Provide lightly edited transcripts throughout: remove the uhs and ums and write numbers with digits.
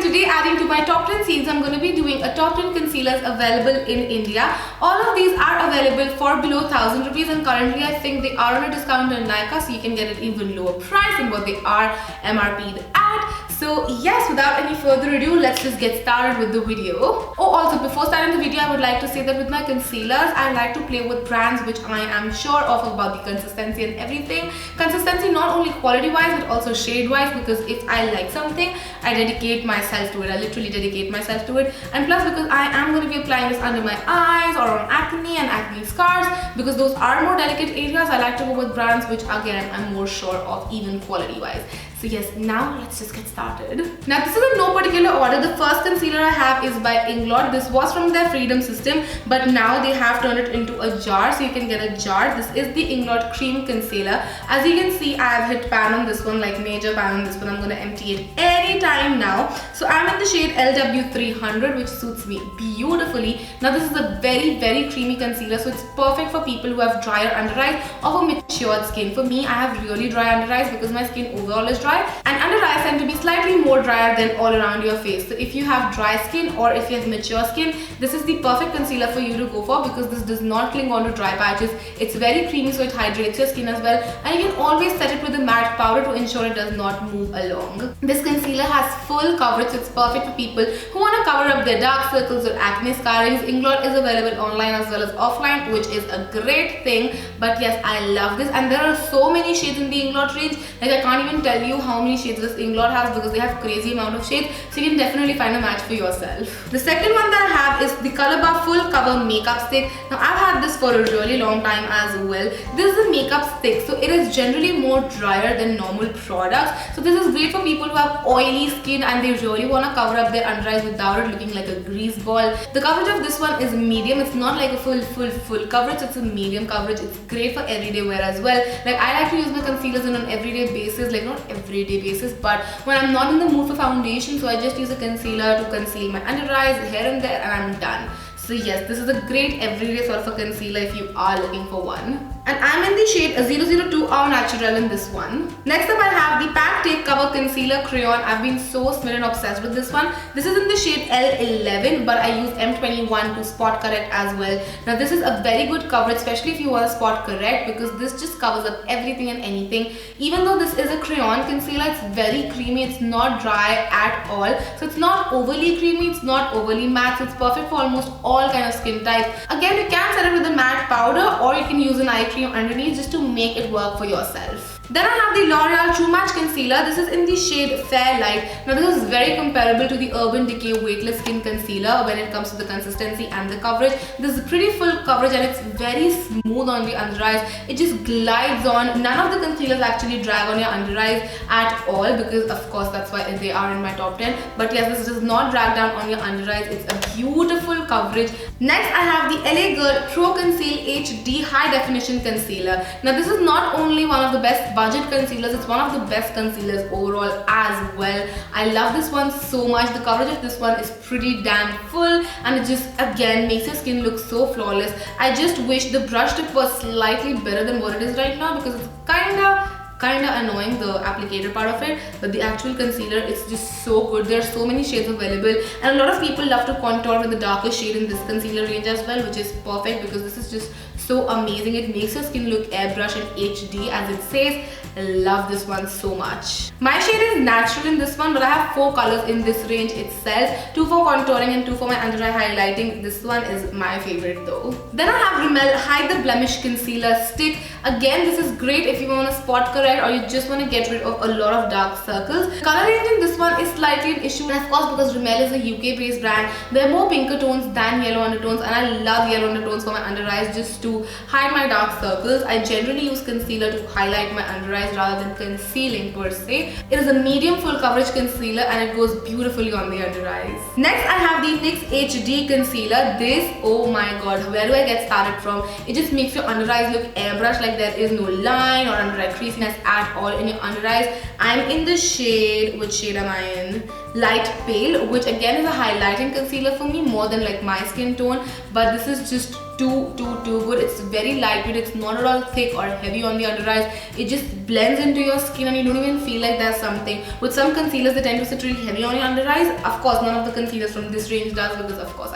today adding to my top 10 series, I'm going to be doing a top 10 concealers available in India. All of these are available for below 1000 rupees and currently I think they are on a discount on Nykaa, so you can get it even lower price than what they are MRP'd at. So yes, without any further ado, let's just get started with the video. Oh, also before starting the video, I would like to say that with my concealers, I like to play with brands which I am sure of about the consistency and everything. Consistency not only quality wise but also shade wise, because if I like something, I dedicate myself to it. I literally dedicate myself to it. And plus because I am going to be applying this under my eyes or on acne and acne scars, because those are more delicate areas, I like to go with brands which again I'm more sure of even quality wise. So yes, now let's just get started. Now this is in no particular order. The first concealer I have is by Inglot. This was from their Freedom system, but now they have turned it into a jar, so you can get a jar. This is the Inglot Cream Concealer. As you can see, I have hit pan on this one, like major pan on this one. I'm going to empty it anytime now. So I'm in the shade LW300, which suits me beautifully. Now this is a very creamy concealer, so it's perfect for people who have drier under eyes or for matured skin. For me, I have really dry under eyes because my skin overall is dry, and under eyes tend to be slightly more drier than all around your face. So if you have dry skin or if you have mature skin, this is the perfect concealer for you to go for, because this does not cling on to dry patches. It's very creamy, so it hydrates your skin as well, and you can always set it with a matte powder to ensure it does not move along. This concealer has full coverage, so it's perfect for people who want to cover up their dark circles or acne scarrings. Inglot is available online as well as offline, which is a great thing. But yes, I love this, and there are so many shades in the Inglot range. Like I can't even tell you how many shades this Inglot has, because they have crazy amount of shades, so you can definitely find a match for yourself. The second one that I have is the Colorbar Full Cover Makeup Stick. Now I've had this for a really long time as well. This is a makeup stick, so it is generally more drier than normal products. So this is great for people who have oily skin and they really want to cover up their under eyes without it looking like a grease ball. The coverage of this one is medium. It's not like a full coverage, it's a medium coverage. It's great for everyday wear as well. Like I like to use my concealers on an everyday basis, like not everyday basis, but when I'm not in the mood for foundation, so I just use a concealer to conceal my under eyes here and there, and I'm done. So yes, this is a great everyday sort of a concealer if you are looking for one. And I'm in the shade 002 or Naturale in this one. Next up I have the Pack Take Cover Concealer Crayon. I've been so smitten obsessed with this one. This is in the shade L11, but I use M21 to spot correct as well. Now this is a very good coverage, especially if you want to spot correct, because this just covers up everything and anything. Even though this is a crayon concealer, it's very creamy, it's not dry at all. So it's not overly creamy, it's not overly matte, so it's perfect for almost all kind of skin types. Again, you can set it with a matte powder or you can use an eye cream underneath just to make it work for yourself. Then I have the L'Oreal True Match Concealer. This is in the shade Fair Light. Now this is very comparable to the Urban Decay Weightless Skin Concealer when it comes to the consistency and the coverage. This is pretty full coverage and it's very smooth on the under eyes. It just glides on. None of the concealers actually drag on your under eyes at all, because of course that's why they are in my top 10. But yes, this does not drag down on your under eyes. It's a beautiful coverage. Next I have the LA Girl Pro Conceal HD High Definition Concealer. Now this is not only one of the best budget concealers, it's one of the best concealers overall as well. I love this one so much. The coverage of this one is pretty damn full, and it just again makes your skin look so flawless. I just wish the brush tip was slightly better than what it is right now, because it's kinda annoying, the applicator part of it, but the actual concealer, it's just so good. There are so many shades available, and a lot of people love to contour with the darker shade in this concealer range as well, which is perfect because this is just so amazing. It makes your skin look airbrush and HD as it says. I love this one so much. My shade is Natural in this one, but I have 4 colors in this range itself. 2 for contouring and 2 for my under eye highlighting. This one is my favorite though. Then I have Rimmel Hide the Blemish Concealer Stick. Again, this is great if you want to spot correct or you just want to get rid of a lot of dark circles. The color range in this one is slightly an issue, and of course because Rimmel is a UK based brand, there are more pinker tones than yellow undertones, and I love yellow undertones for my under eyes just to hide my dark circles. I generally use concealer to highlight my under eyes rather than concealing per se. It is a medium full coverage concealer and it goes beautifully on the under eyes. Next I have the NYX HD Concealer. This, oh my god, where do I get started from? It just makes your under eyes look airbrush, like there is no line or under eye creasiness at all in your under eyes. I'm in the shade, which shade am I in? light pale, which again is a highlighting concealer for me more than like my skin tone, but this is just too good. It's very lightweight, it's not at all thick or heavy on the under eyes. It just blends into your skin and you don't even feel like there's something. With some concealers, they tend to sit really heavy on your under eyes. Of course, none of the concealers from this range does, because of course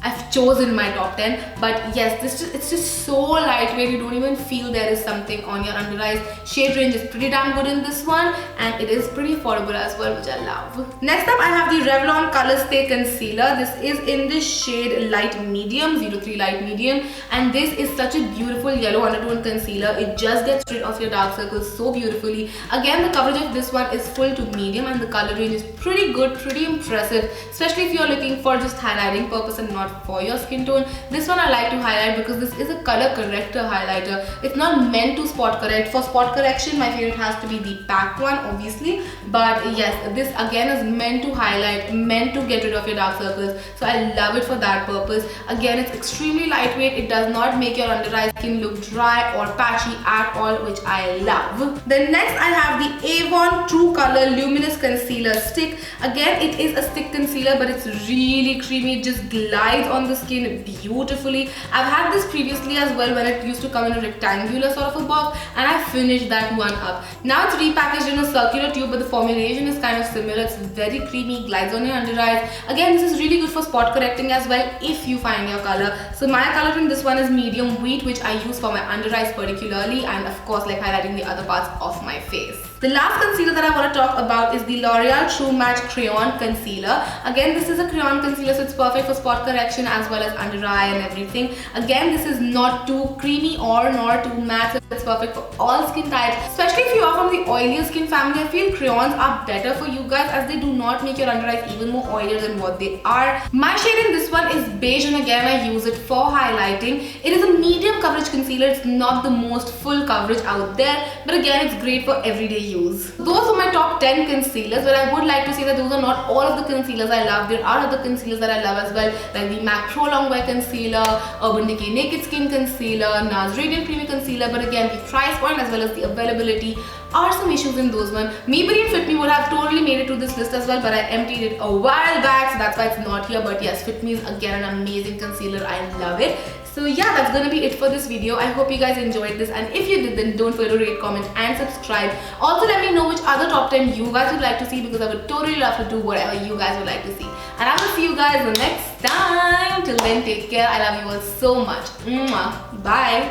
I've chosen my top 10, but yes, it's just so lightweight, you don't even feel there is something on your under eyes. Shade range is pretty damn good in this one, and it is pretty affordable as well, which I love. Next up, I have the Revlon COLORSTAY Concealer. This is in the shade Light Medium, 03 Light Medium, and this is such a beautiful yellow undertone concealer. It just gets rid of your dark circles so beautifully. Again, the coverage of this one is full to medium, and the color range is pretty good, pretty impressive, especially if you're looking for just highlighting purpose and not for your skin tone. This one I like to highlight because this is a color corrector highlighter. It's not meant to spot correct. For spot correction, my favorite has to be the packed one, obviously, but yes, this again is meant to highlight, meant to get rid of your dark circles, so I love it for that purpose. Again, it's extremely lightweight. It does not make your under eye skin look dry or patchy at all, which I love. Then next, I have the Avon True Color Luminous Concealer Stick. Again, it is a stick concealer, but it's really creamy. It just glides on the skin beautifully. I've had this previously as well when it used to come in a rectangular sort of a box, and I finished that one up. Now it's repackaged in a circular tube, but the formulation is kind of similar. It's very creamy, glides on your under eyes. Again, this is really good for spot correcting as well if you find your color. So my color in this one is medium wheat, which I use for my under eyes particularly, and of course like highlighting the other parts of my face. The last concealer that I want to talk about is the L'Oreal True Match Crayon Concealer. Again, this is a crayon concealer, so it's perfect for spot correction as well as under eye and everything. Again, this is not too creamy or not too matte, so it's perfect for all skin types. Especially if you are from the oilier skin family, I feel crayons are better for you guys as they do not make your under eyes even more oilier than what they are. My shade in this one is beige, and again I use it for highlighting. It is a medium coverage concealer. It's not the most full coverage out there, but again it's great for everyday use. Those are my top 10 concealers, but I would like to say that those are not all of the concealers I love. There are other concealers that I love as well, like the MAC Pro Longwear Concealer, Urban Decay Naked Skin Concealer, NARS Radiant Creamy Concealer, but again the price point as well as the availability are some issues in those ones. Maybelline Fit Me would have totally made it to this list as well, but I emptied it a while back, so that's why it's not here. But yes, Fit Me is again an amazing concealer. I love it. So yeah, that's gonna be it for this video. I hope you guys enjoyed this, and if you did, then don't forget to rate, comment and subscribe. Also let me know which other top 10 you guys would like to see, because I would totally love to do whatever you guys would like to see. And I will see you guys the next time. Till then, take care. I love you all so much. Mwah. Bye.